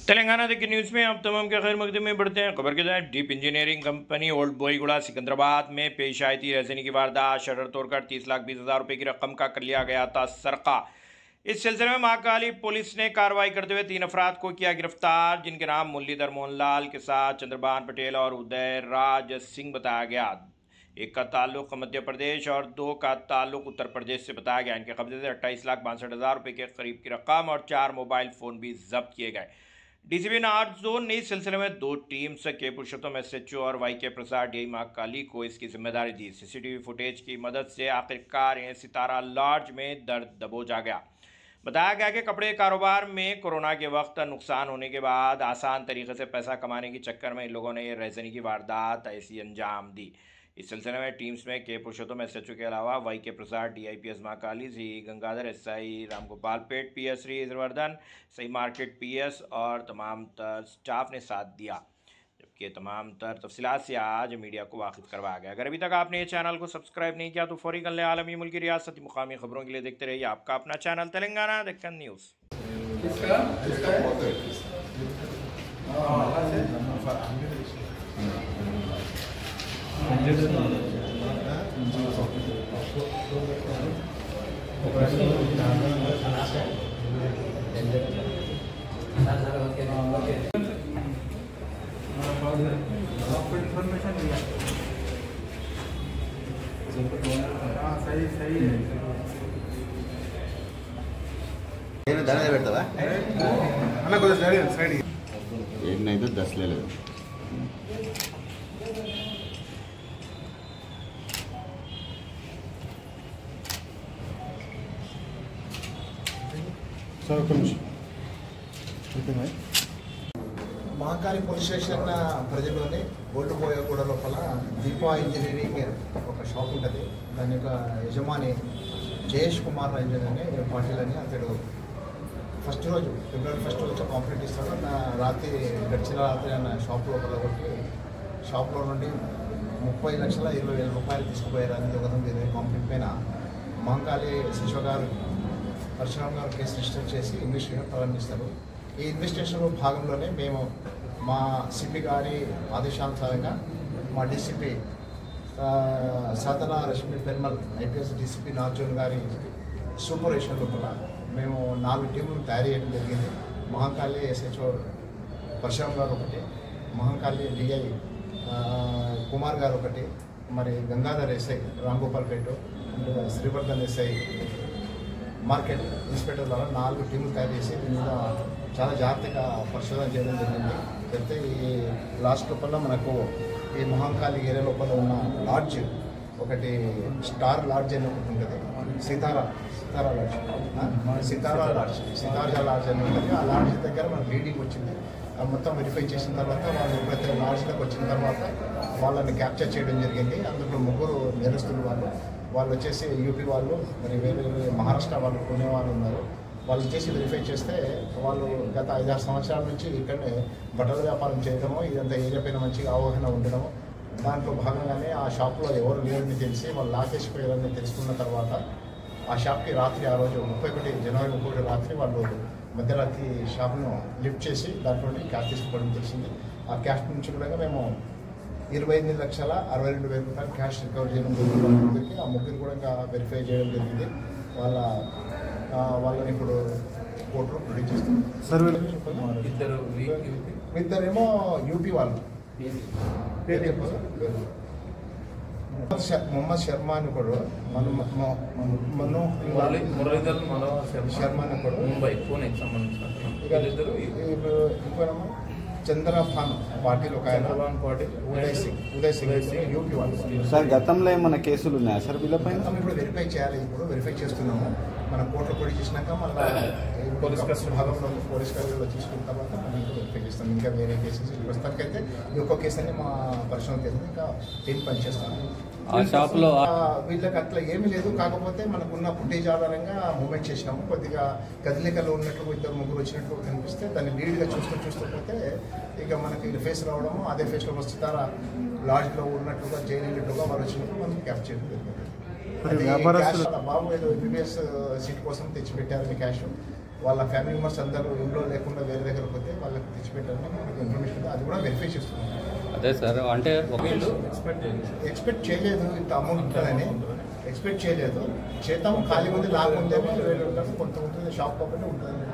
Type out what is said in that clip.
तेलंगाना देखिए न्यूज़ में आप तमाम के खैर मकदम में बढ़ते हैं। खबर के तहत deep engineering company old Boiguda Secunderabad में पेश आई थी रेजनी की वारदात। शटर तोड़कर 30,20,000 रुपये की रकम का कर लिया गया था सरका। इस सिलसिले में महाकाली पुलिस ने कार्रवाई करते हुए 3 अफराद को किया गिरफ्तार, जिनके नाम मुरलीधर मोहनलाल के साथ चंद्रभान पटेल और उदय राज सिंह बताया गया। एक का ताल्लुक मध्य प्रदेश और 2 का ताल्लुक उत्तर प्रदेश से बताया गया। इनके कब्जे से 28,62,000 रुपये के करीब की रकम और 4 मोबाइल फ़ोन भी जब्त किए गए। डीसीपी नॉर्थ जोन ने इस सिलसिले में 2 टीम्स के पुरुषोत्तम एसएचओ और वाईके प्रसाद डी महाकाली को इसकी जिम्मेदारी दी। सीसीटीवी फुटेज की मदद से आखिरकार सितारा लॉज में दर्द दबोचा गया। बताया गया कि कपड़े कारोबार में कोरोना के वक्त नुकसान होने के बाद आसान तरीके से पैसा कमाने के चक्कर में इन लोगों ने ये रेजनी की वारदात ऐसी अंजाम दी। इस सिलसिले में टीम्स में के पुरुषोत्तम एसएचओ के अलावा वाई के प्रसाद डीआईपीएस महाकाली, सी गंगाधर एसआई रामगोपाल पेट, पीएस श्री हर्षवर्धन सही मार्केट पीएस और तमाम स्टाफ ने साथ दिया। जबकि तमाम तफसीलात से आज मीडिया को वाकिफ करवाया गया। अगर अभी तक आपने ये चैनल को सब्सक्राइब नहीं किया तो फौरी कर लें। आलमी मुल्की रियासती मुकामी खबरों के लिए देखते रहिए आपका अपना चैनल तेलंगाना दक्कन न्यूज़। दाना పెడతావా అన్న కొంచెం సైడ్ ఏంటైతే 10 లేదు సార్ కొంచెం మహాకాళి పోలీస్ స్టేషన్ పరిధిలోని ఓల్డ్ బోయగూడ లోపల దీపా ఇంజనీరింగ్ ఒక షాప్ ఉంటుంది. దాని యొక్క యజమాని జయేష్ కుమార్ రంజన్ అని పాటిల్ అని అతడు ఫస్ట్ రోజు ఫిబ్రవరి 1 వచ్చి కాంప్లీట్ ఇస్తాడు. రాత్రి గడిచిన రాత్రి ఆయన షాప్ లోపల కొట్టి షాప్లో నుండి 30,20,000 రూపాయలు తీసుకుపోయారు అని దొంగతనం జరిగింది. కాంప్లీట్ పైన మహాకాళి శిశు గారు పరశురామ్ గారు కేసు రిజిస్టర్ చేసి ఇన్వెస్టిగేషన్ ప్రారంభిస్తారు. ఈ ఇన్వెస్టిగేషన్లో భాగంలోనే మేము మా సిపి గారి ఆదేశానుసారంగా మా DCP Sadhana Rashmi Permal IPS DCP north zone గారి సూపర్విజన్ లోపల మేము 4 టీములు తయారు చేయడం జరిగింది. మహాకాళి ఎస్హెచ్ఓ పరశురామ్ గారు ఒకటి, మహాకాళి డిఐ కుమార్ గారు ఒకటి, మరి గంగాధర్ ఎస్ఐ రామ్గోపాల్ పేట, శ్రీవర్ధన్ ఎస్ఐ మార్కెట్ ఇన్స్పెక్టర్ ద్వారా 4 టీములు తయారు చేసి దీని మీద చాలా జాగ్రత్తగా పరిశోధన చేయడం జరిగింది. అయితే ఈ లాస్ట్ లోపల మనకు ఈ మహాకాళి ఏరియా లోపల ఉన్న లాడ్జ్ ఒకటి స్టార్ లాడ్జ్ అని ఒకటి ఉంటుంది. సితారా లాడ్జ్ అని ఉంటుంది. ఆ లాడ్జ్ దగ్గర మనకు లీడింగ్ వచ్చింది. మొత్తం వెరిఫై చేసిన తర్వాత వాళ్ళు ప్రతి లాడ్జ్లోకి వచ్చిన తర్వాత వాళ్ళని క్యాప్చర్ చేయడం జరిగింది. అందులో 3 నేరస్తులు వాళ్ళు వచ్చేసి యూపీ వాళ్ళు, మరి వేరే మహారాష్ట్ర వాళ్ళు, పుణే వాళ్ళు ఉన్నారు. వాళ్ళు చేసి వెరిఫై చేస్తే వాళ్ళు గత 5-6 సంవత్సరాల నుంచి ఇక్కడనే బట్టల వ్యాపారం చేయడము, ఇదంతా ఏరియా పైన మంచిగా అవగాహన ఉండడము. దాంట్లో భాగంగానే ఆ షాప్లో ఎవరు లేరని తెలిసి వాళ్ళు లాకేసిపోయారని తెలుసుకున్న తర్వాత ఆ షాప్కి రాత్రి ఆ రోజు జనవరి 31 రాత్రి వాళ్ళు మధ్యరాత్రి షాప్ను లిఫ్ట్ చేసి దాంట్లో క్యాష్ తీసుకోవడం తెలిసింది. ఆ క్యాష్ నుంచి కూడా మేము 28,62,000 రూపాయలు క్యాష్ రికవర్ చేయడం జరిగింది. ఆ ముగ్గురు కూడా ఇంకా వెరిఫై చేయడం జరిగింది. వాళ్ళని ఇప్పుడు కోర్టులో ప్రొడ్యూస్ చేస్తారు. ఇద్దరేమో యూపీ వాళ్ళు, మొహమ్మద్ శర్మా అని కూడా, శర్మా అని కూడా ముంబై పూణేకి సంబంధించిన ఇంకోనేమో చంద్రభాన్ పాటిల్ ఒక ఆయన, ఉదయ్ సింగ్ యూపీ వాళ్ళు. సార్ గతంలో ఏమన్నా కేసులు ఉన్నాయా సార్ వీళ్ళపైన? ఇప్పుడు వెరిఫై చేయాలి. ఇప్పుడు వెరిఫై చేస్తున్నాము. మనం కోర్టులో పొడి చేసినాక మళ్ళీ పోలీస్ భాగంలో పోలీస్ కస్టడీలో తీసుకున్న తర్వాత మనం వెరిఫై చేస్తాం. ఇంకా వేరే కేసెస్ ప్రస్తుతానికైతే ఈ ఒక్క కేసు అని మా పరిశ్రమ కేసు ఇంకా టీం పనిచేస్తాము. ఆ షాప్లో వీళ్ళకి అట్లా ఏమీ లేదు. కాకపోతే మనకున్న ఫుటేజ్ ఆధారంగా మూవ్మెంట్ చేసినాము. కొద్దిగా కదలికలు ఉన్నట్లు 2-3 వచ్చినట్లు కనిపిస్తే దాన్ని లీడ్గా చూస్తూ పోతే ఇక మనకి ఫేస్ రావడము, అదే ఫేస్లో వస్తారా లాడ్జ్లో ఉన్నట్లుగా జైలు వెళ్ళినట్టుగా వాళ్ళు వచ్చినప్పుడు మనం క్యాప్చర్ చేయడం జరిగింది. బాబు ఏదో ఎంబీబీఎస్ సీట్ కోసం తెచ్చిపెట్టారని క్యాష్ వాళ్ళ ఫ్యామిలీ మెంబర్స్ అందరూ ఇంట్లో లేకుండా వేరే దగ్గర పోతే వాళ్ళకి తెచ్చిపెట్టారని మనకు ఇన్ఫర్మేషన్ ఉంది. అది కూడా వెరిఫై చేస్తున్నాం. అదే సార్, అంటే ఎక్స్పెక్ట్ చేయలేదు ఇంత అమౌంట్ ఉంటుందని ఎక్స్పెక్ట్ చేయలేదు. చేద్దాము ఖాళీ ఉంది లాక్ ఉందేమో వేరే ఉంటారు, కొంత ఉంటుంది షాప్ కాబట్టి ఉంటుంది.